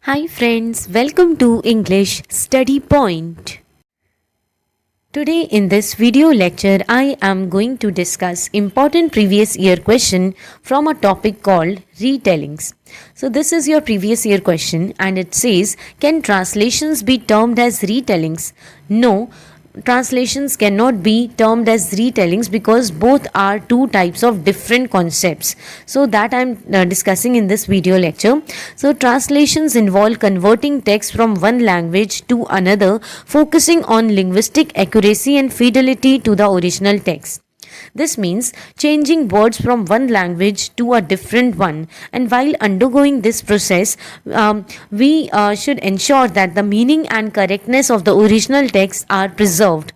Hi friends, welcome to English Study Point. Today in this video lecture I am going to discuss important previous year question from a topic called retellings. So this is your previous year question and it says, can translations be termed as retellings? No, translations cannot be termed as retellings because both are two types of different concepts. So that I'm discussing in this video lecture. So translations involve converting text from one language to another, focusing on linguistic accuracy and fidelity to the original text. This means changing words from one language to a different one, and while undergoing this process, we should ensure that the meaning and correctness of the original text are preserved.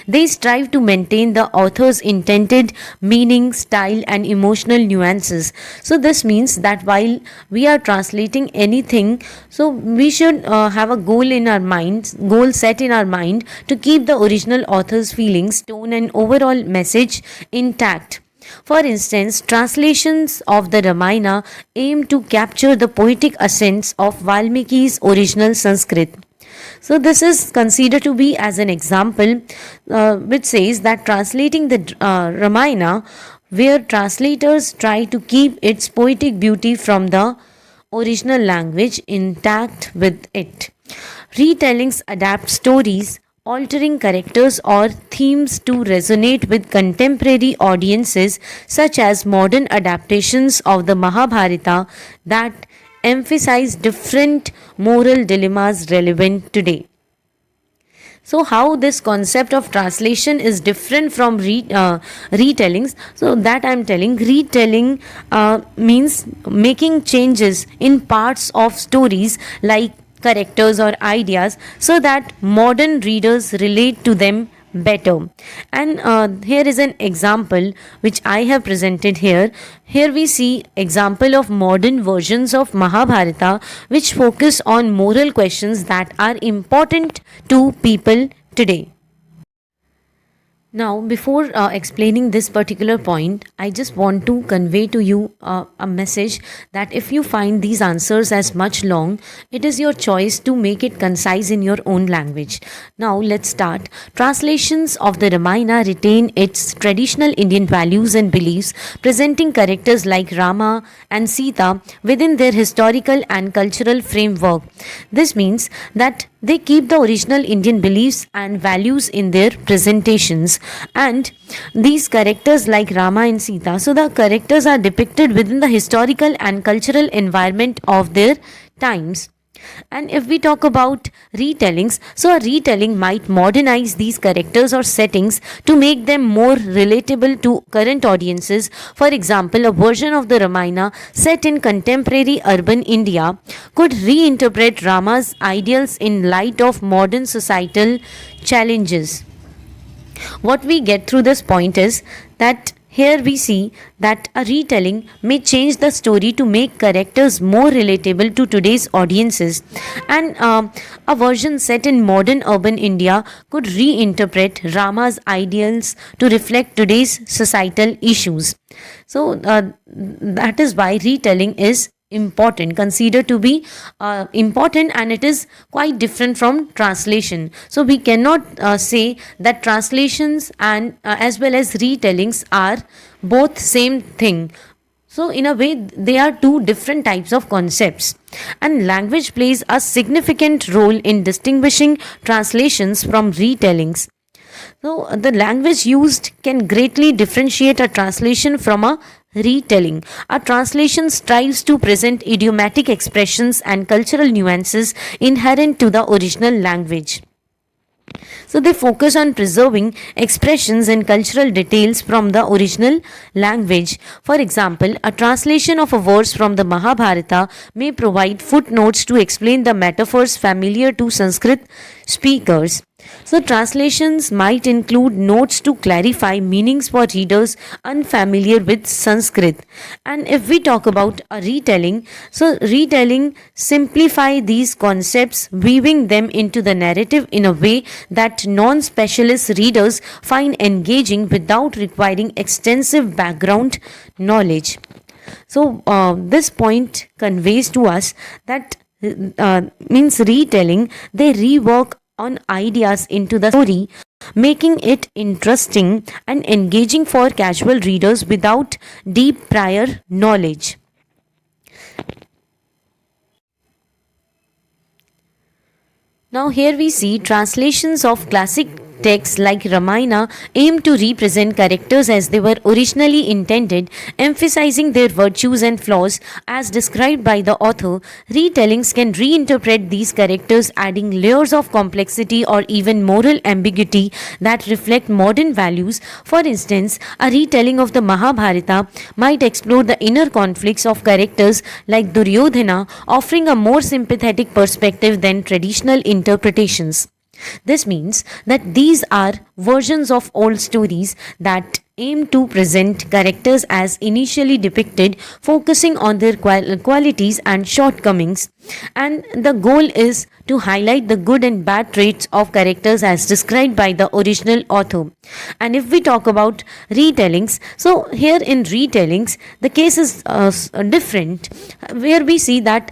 They strive to maintain the author's intended meaning, style, and emotional nuances. So, this means that while we are translating anything, so we should have a goal set in our mind to keep the original author's feelings, tone, and overall message intact. For instance, translations of the Ramayana aim to capture the poetic essence of Valmiki's original Sanskrit. So this is considered to be as an example which says that translating the Ramayana, where translators try to keep its poetic beauty from the original language intact with it. Retellings adapt stories, altering characters or themes to resonate with contemporary audiences, such as modern adaptations of the Mahabharata that emphasize different moral dilemmas relevant today. So how this concept of translation is different from retellings? So that I'm telling, retelling means making changes in parts of stories like characters or ideas so that modern readers relate to them better. And here is an example which I have presented here. Here we see example of modern versions of Mahabharata which focus on moral questions that are important to people today. Now, before explaining this particular point, I just want to convey to you a message that if you find these answers as much long, it is your choice to make it concise in your own language. Now, let's start. Translations of the Ramayana retain its traditional Indian values and beliefs, presenting characters like Rama and Sita within their historical and cultural framework. This means that they keep the original Indian beliefs and values in their presentations. And these characters like Rama and Sita, so the characters are depicted within the historical and cultural environment of their times. And if we talk about retellings, so a retelling might modernize these characters or settings to make them more relatable to current audiences. For example, a version of the Ramayana set in contemporary urban India could reinterpret Rama's ideals in light of modern societal challenges. What we get through this point is that here we see that a retelling may change the story to make characters more relatable to today's audiences, and a version set in modern urban India could reinterpret Rama's ideals to reflect today's societal issues. So that is why retelling is considered to be important, and it is quite different from translation. So we cannot say that translations and as well as retellings are both same thing. So in a way they are two different types of concepts, and language plays a significant role in distinguishing translations from retellings. So the language used can greatly differentiate a translation from a retelling. A translation strives to present idiomatic expressions and cultural nuances inherent to the original language. So they focus on preserving expressions and cultural details from the original language. For example, a translation of a verse from the Mahabharata may provide footnotes to explain the metaphors familiar to Sanskrit speakers. So translations might include notes to clarify meanings for readers unfamiliar with Sanskrit. And if we talk about a retelling, so retelling simplify these concepts, weaving them into the narrative in a way that non-specialist readers find engaging without requiring extensive background knowledge. So this point conveys to us that means retelling, they rework on ideas into the story, making it interesting and engaging for casual readers without deep prior knowledge. Now, here we see translations of classic texts like Ramayana aim to represent characters as they were originally intended, emphasizing their virtues and flaws as described by the author. Retellings can reinterpret these characters, adding layers of complexity or even moral ambiguity that reflect modern values. For instance, a retelling of the Mahabharata might explore the inner conflicts of characters like Duryodhana, offering a more sympathetic perspective than traditional interpretations. This means that these are versions of old stories that aim to present characters as initially depicted, focusing on their qualities and shortcomings. And the goal is to highlight the good and bad traits of characters as described by the original author. And if we talk about retellings, so here in retellings, the case is different, where we see that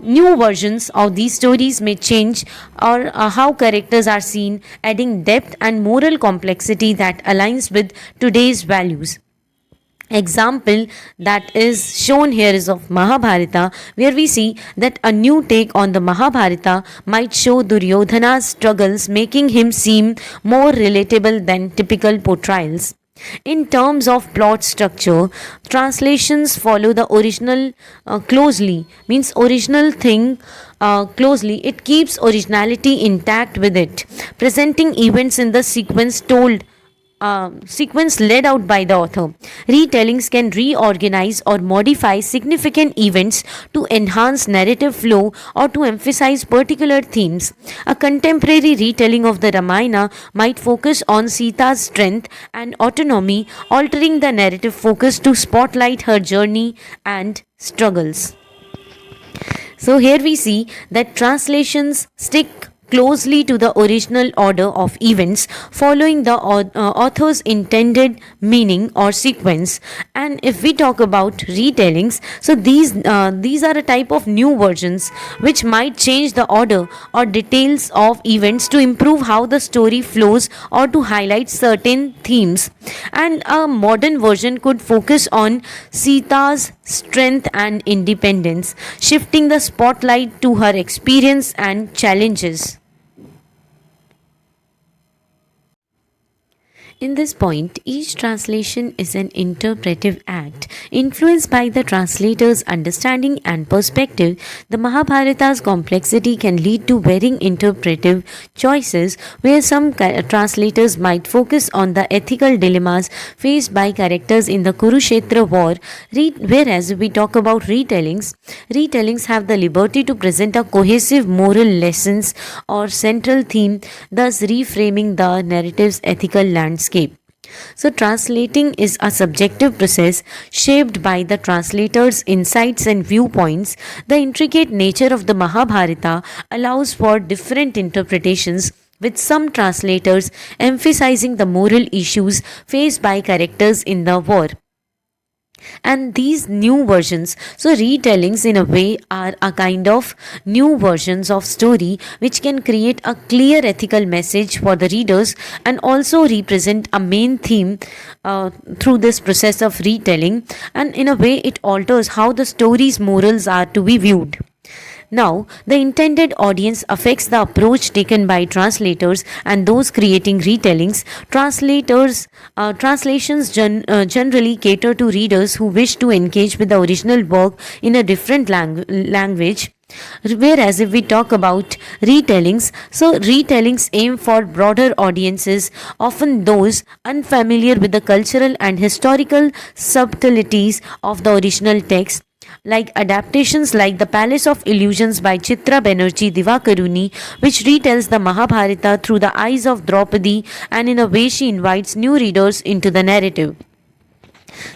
new versions of these stories may change or how characters are seen, adding depth and moral complexity that aligns with today's values. Example that is shown here is of Mahabharata, where we see that a new take on the Mahabharata might show Duryodhana's struggles, making him seem more relatable than typical portrayals. In terms of plot structure, translations follow the original closely, means original thing closely. It keeps originality intact with it, presenting events in the sequence laid out by the author. Retellings can reorganize or modify significant events to enhance narrative flow or to emphasize particular themes. A contemporary retelling of the Ramayana might focus on Sita's strength and autonomy, altering the narrative focus to spotlight her journey and struggles. So here we see that translations stick closely to the original order of events, following the author's intended meaning or sequence. And if we talk about retellings, so these are a type of new versions which might change the order or details of events to improve how the story flows or to highlight certain themes. And a modern version could focus on Sita's strength and independence, shifting the spotlight to her experience and challenges. In this point, each translation is an interpretive act influenced by the translator's understanding and perspective. The Mahabharata's complexity can lead to varying interpretive choices, where some translators might focus on the ethical dilemmas faced by characters in the Kurukshetra war, whereas if we talk about retellings have the liberty to present a cohesive moral lessons or central theme, thus reframing the narrative's ethical landscape. So, translating is a subjective process shaped by the translator's insights and viewpoints. The intricate nature of the Mahabharata allows for different interpretations, with some translators emphasizing the moral issues faced by characters in the war. And these new versions, so retellings in a way are a kind of new versions of story which can create a clear ethical message for the readers and also represent a main theme through this process of retelling, and in a way it alters how the story's morals are to be viewed. Now, the intended audience affects the approach taken by translators and those creating retellings. Translations generally cater to readers who wish to engage with the original work in a different language. Whereas if we talk about retellings, so retellings aim for broader audiences, often those unfamiliar with the cultural and historical subtleties of the original text. Like adaptations like The Palace of Illusions by Chitra Banerjee Divakaruni, which retells the Mahabharata through the eyes of Draupadi, and in a way she invites new readers into the narrative.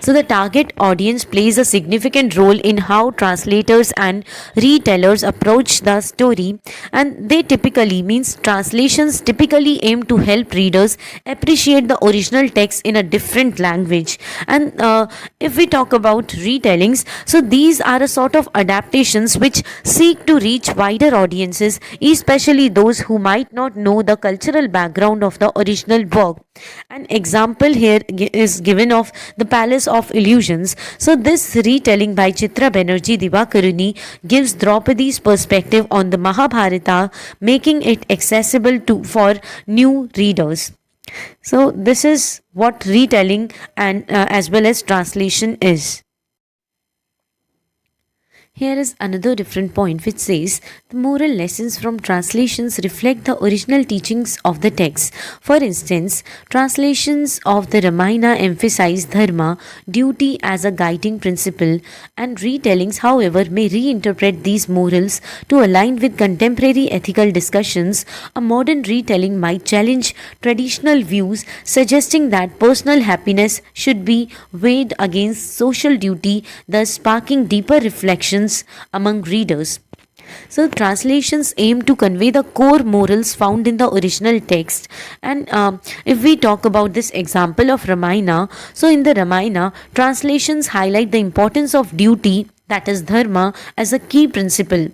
So, the target audience plays a significant role in how translators and retellers approach the story, and they typically means translations typically aim to help readers appreciate the original text in a different language. And if we talk about retellings, so these are a sort of adaptations which seek to reach wider audiences, especially those who might not know the cultural background of the original work. An example here is given of the Palace of Illusions. So, this retelling by Chitra Banerjee Divakaruni gives Draupadi's perspective on the Mahabharata, making it accessible to for new readers. So, this is what retelling and as well as translation is. Here is another different point which says the moral lessons from translations reflect the original teachings of the text. For instance, translations of the Ramayana emphasize dharma, duty as a guiding principle, and retellings, however, may reinterpret these morals to align with contemporary ethical discussions. A modern retelling might challenge traditional views, suggesting that personal happiness should be weighed against social duty, thus sparking deeper reflections among readers. So, translations aim to convey the core morals found in the original text. And if we talk about this example of Ramayana, so in the Ramayana, translations highlight the importance of duty, that is, dharma, as a key principle.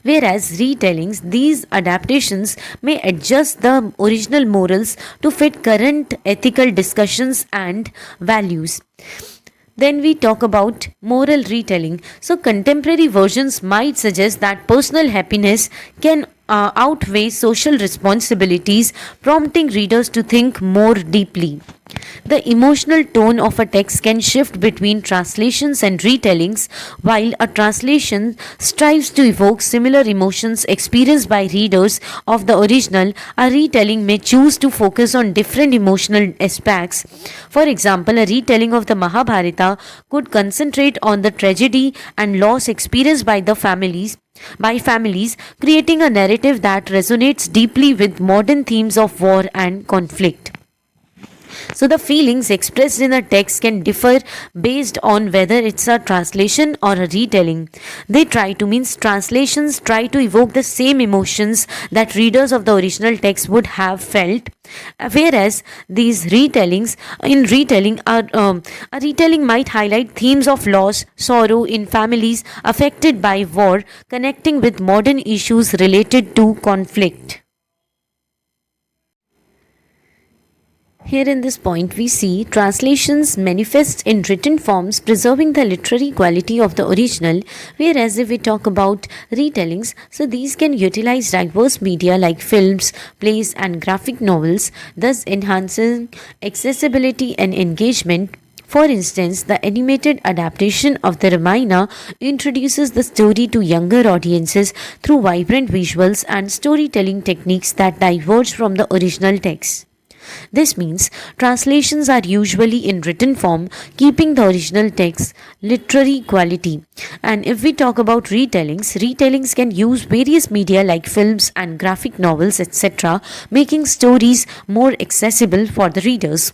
Whereas retellings, these adaptations may adjust the original morals to fit current ethical discussions and values. Then we talk about moral retelling. So, contemporary versions might suggest that personal happiness can outweigh social responsibilities, prompting readers to think more deeply. The emotional tone of a text can shift between translations and retellings. While a translation strives to evoke similar emotions experienced by readers of the original, a retelling may choose to focus on different emotional aspects. For example, a retelling of the Mahabharata could concentrate on the tragedy and loss experienced by families, creating a narrative that resonates deeply with modern themes of war and conflict. So, the feelings expressed in a text can differ based on whether it's a translation or a retelling. Translations try to evoke the same emotions that readers of the original text would have felt, whereas these retellings, in retelling, a retelling might highlight themes of loss, sorrow in families affected by war, connecting with modern issues related to conflict. Here in this point, we see translations manifest in written forms, preserving the literary quality of the original, whereas if we talk about retellings, so these can utilize diverse media like films, plays, and graphic novels, thus enhancing accessibility and engagement. For instance, the animated adaptation of the Ramayana introduces the story to younger audiences through vibrant visuals and storytelling techniques that diverge from the original text. This means translations are usually in written form, keeping the original text literary quality. And if we talk about retellings can use various media like films and graphic novels, etc., making stories more accessible for the readers.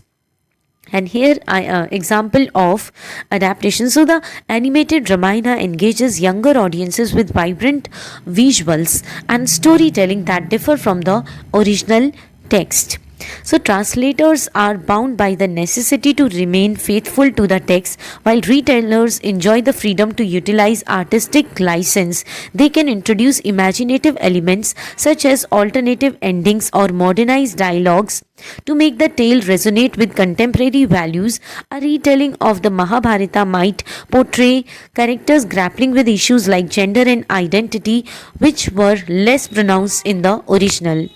And here I example of adaptation. So the animated Ramayana engages younger audiences with vibrant visuals and storytelling that differ from the original text. So, translators are bound by the necessity to remain faithful to the text, while retailers enjoy the freedom to utilize artistic license. They can introduce imaginative elements such as alternative endings or modernized dialogues to make the tale resonate with contemporary values. A retelling of the Mahabharata might portray characters grappling with issues like gender and identity, which were less pronounced in the original.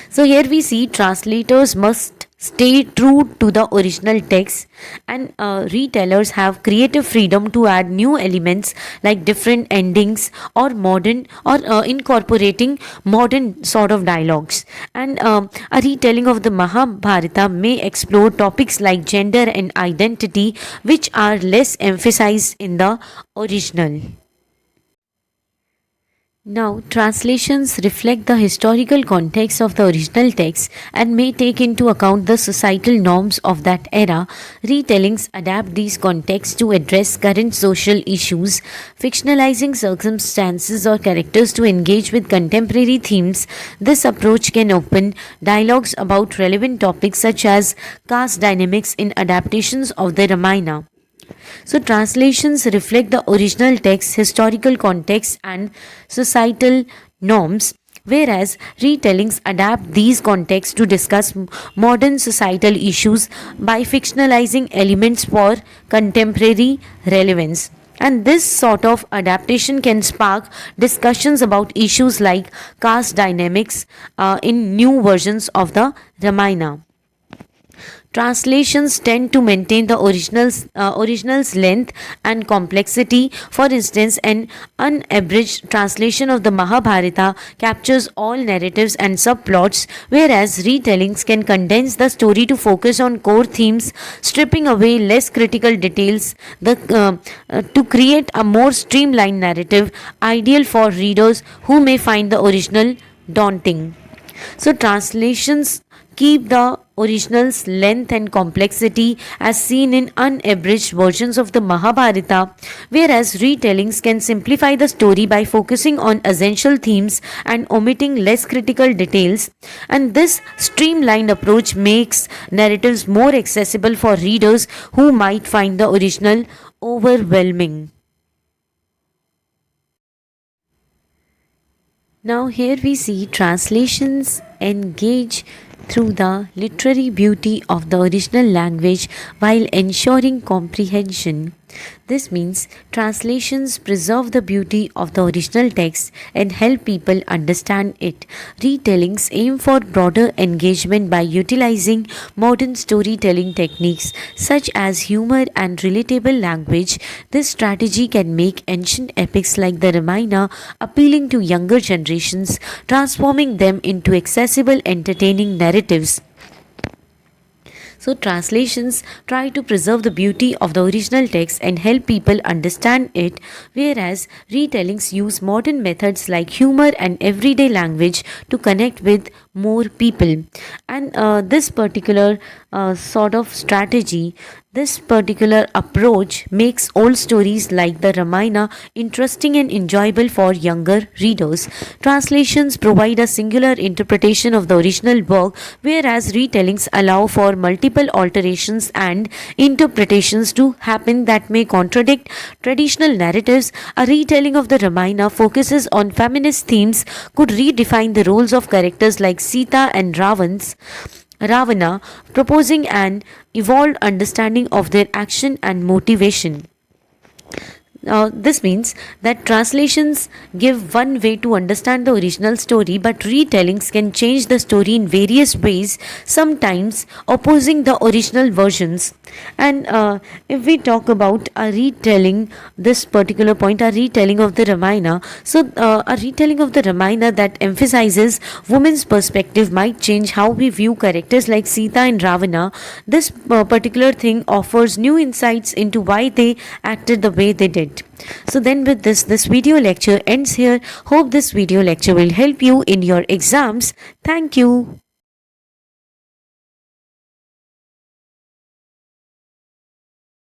So here we see translators must stay true to the original text, and retailers have creative freedom to add new elements like different endings or modern or incorporating modern sort of dialogues. And a retelling of the Mahabharata may explore topics like gender and identity, which are less emphasized in the original. Now, translations reflect the historical context of the original text and may take into account the societal norms of that era. Retellings adapt these contexts to address current social issues, fictionalizing circumstances or characters to engage with contemporary themes. This approach can open dialogues about relevant topics such as caste dynamics in adaptations of the Ramayana. So, translations reflect the original text, historical context, and societal norms, whereas retellings adapt these contexts to discuss modern societal issues by fictionalizing elements for contemporary relevance. And this sort of adaptation can spark discussions about issues like caste dynamics in new versions of the Ramayana. Translations tend to maintain the original's length and complexity. For instance, an unabridged translation of the Mahabharata captures all narratives and subplots, whereas retellings can condense the story to focus on core themes, stripping away less critical details to create a more streamlined narrative, ideal for readers who may find the original daunting. So, translations keep the original's length and complexity as seen in unabridged versions of the Mahabharata, whereas retellings can simplify the story by focusing on essential themes and omitting less critical details. And this streamlined approach makes narratives more accessible for readers who might find the original overwhelming. Now, here we see translations engage through the literary beauty of the original language while ensuring comprehension. This means translations preserve the beauty of the original text and help people understand it. Retellings aim for broader engagement by utilizing modern storytelling techniques such as humor and relatable language. This strategy can make ancient epics like the Ramayana appealing to younger generations, transforming them into accessible, entertaining narratives. So, translations try to preserve the beauty of the original text and help people understand it, whereas retellings use modern methods like humor and everyday language to connect with more people. And this particular sort of strategy, this particular approach makes old stories like the Ramayana interesting and enjoyable for younger readers. Translations provide a singular interpretation of the original work, whereas retellings allow for multiple alterations and interpretations to happen that may contradict traditional narratives. A retelling of the Ramayana focuses on feminist themes, could redefine the roles of characters like Sita and Ravana, proposing an evolved understanding of their action and motivation. This means that translations give one way to understand the original story, but retellings can change the story in various ways, sometimes opposing the original versions. And if we talk about a retelling, this particular point, a retelling of the Ramayana, so a retelling of the Ramayana that emphasizes women's perspective might change how we view characters like Sita and Ravana. This particular thing offers new insights into why they acted the way they did. So then with this video lecture ends here. Hope this video lecture will help you in your exams. Thank you.